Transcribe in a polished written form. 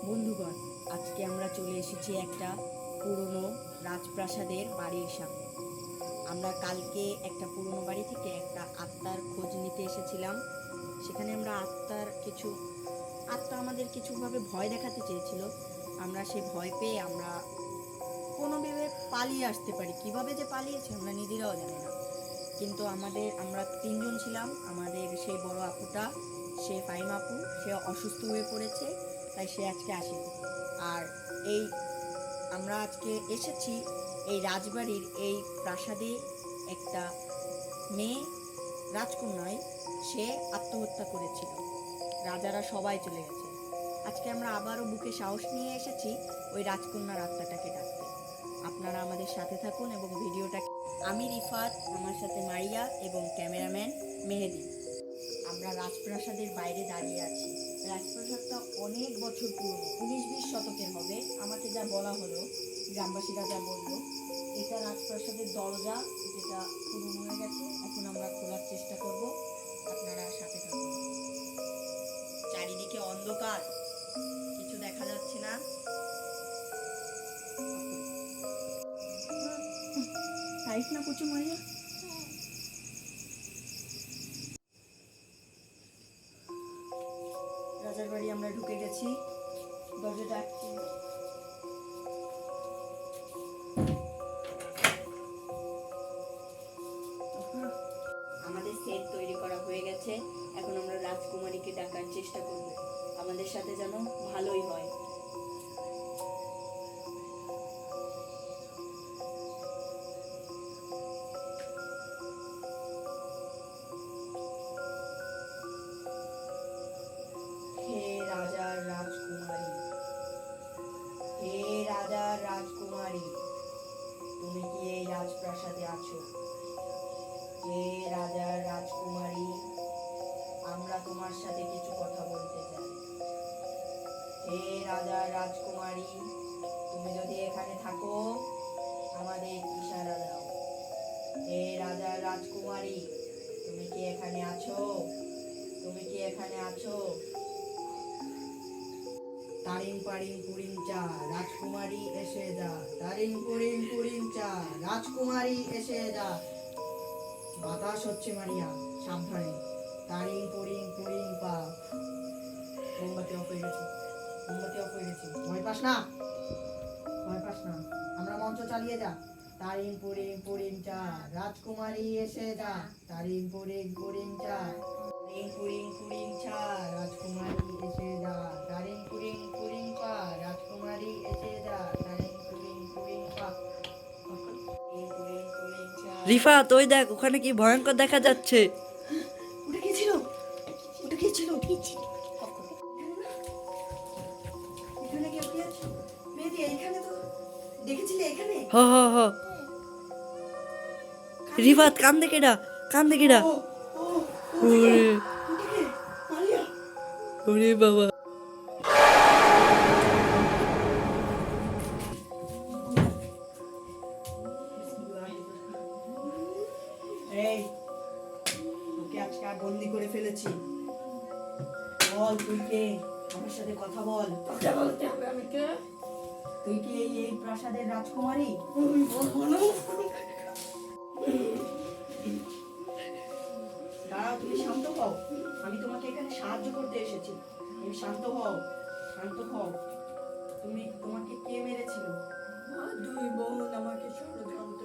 বন্ধুগণ, আজকে আমরা চলে এসেছি একটা পুরনো রাজপ্রাসাদের বাড়ির সামনে। আমরা কালকে একটা পুরনো বাড়ি থেকে একটা আত্মার খোঁজ নিতে এসেছিলাম। সেখানে আমরা আত্মা আমাদের কিছুভাবে ভয় দেখাতে চেয়েছিল। আমরা সেই ভয় পেয়ে আমরা কোনোভাবে পালিয়ে আসতে পারি। কিভাবে যে পালিয়েছে আমরা নিজেরাও জানি না। কিন্তু আমরা তিনজন ছিলাম। আমাদের সেই বড় আপুটা, সে ফাইমা আপু, সে অসুস্থ হয়ে পড়েছে, তাই সে আজকে আসেনি। আর এই আমরা আজকে এসেছি এই রাজবাড়ির এই প্রাসাদে। একটা মেয়ে, রাজকন্যায়, সে আত্মহত্যা করেছিল। রাজারা সবাই চলে গেছে। আজকে আমরা আবারও বুকে সাহস নিয়ে এসেছি ওই রাজকন্যার আত্মাটাকে ডাকতে। আপনারা আমাদের সাথে থাকুন এবং ভিডিওটা। আমি রিফাত, আমার সাথে মারিয়া এবং ক্যামেরাম্যান মেহেদি। আমরা রাজপ্রাসাদের বাইরে দাঁড়িয়ে আছি। রাজপ্রাসাদটা অনেক বছর পুরনো, 19-20 শতকের হবে। আমাকে যা বলা হলো, গ্রামবাসীরা যা বললো, এটা রাজপ্রাসাদের দরজা, যেটা পুরনো হয়ে গেছে। এখন আমরা খোলার চেষ্টা করব, আপনারা সাথে থাকুন। চারিদিকে অন্ধকার, কিছু দেখা যাচ্ছে না। সাইড না কুচু মারিয়া। রাজার বাড়ি আমরা ঢুকে গেছি। দরজাটা আমাদের সেট তৈরি করা হয়ে গেছে। এখন আমরা রাজকুমারীকে ডাকার চেষ্টা করব, আমাদের সাথে যেন ভালোই হয়। হে রাজার রাজকুমারী, হে রাজার রাজকুমারী, তুমি কি এই রাজপ্রাসাদে আছো? হে রাজার রাজকুমারী, আমরা তোমার সাথে কিছু কথা বলতে চাই। হে রাজার রাজকুমারী, তুমি যদি এখানে থাকো, আমাদের ইশারা দাও। হে রাজার রাজকুমারী, তুমি কি এখানে আছো? তুমি কি এখানে আছো? তারিং পারিং পুরিং চা, রাজকুমারী এসে যা। তারিং পুরিং পুরিং চা, রাজকুমারী এসে যা। বাতাস হচ্ছে মারিয়া, সাবধানে। তারিং পুরিং পুরিং পা। মোমবাতি অফ হয়ে গেছে, মোমবাতি অফ হয়ে গেছে। ভয় পাস না, ভয় পাস না, আমরা মঞ্চ চালিয়ে যা। তারিং পুরিং পুরিং চা, রাজকুমারী এসে যা। তারিং পুরিং পুরিং চা, তারিং পুরিং পুরিং চা, রাজকুমারী এসে যা। তারিং পুরিং পুরিং পা, রাজকুমারী এসে যা। তারিং পুরিং পুরিং পা। রিফাত, ওই দেখ, ওখানে কি ভয়ঙ্কর দেখা যাচ্ছে। ওটা কি ছিল? ওটা কি ছিল? এখানে কি আপনি আছেন? মেহেদি, এখানে তো দেখেছিলে। এখানে হ হ হ রিফাত, কান দেখে না, কান দেখে না। ও ও ওরে ওটাকে মারিয়া। ওরে বাবা। এই, তোকে আজকে আর বন্দি করে ফেলেছি। বল, তুই কে? আমার সাথে কথা বল। ওকে বলতে হবে আমি কে? তুই কি এই প্রাসাদের রাজকুমারী? বলবো না। দাঁড়াও, তুমি শান্ত হও। আমি তোমাকে এখানে সাহায্য করতে এসেছি। তুমি শান্ত হও, শান্ত হও। তোমাকে কে মেরেছিল? দুই বোন আমাকে ষড়যন্ত্র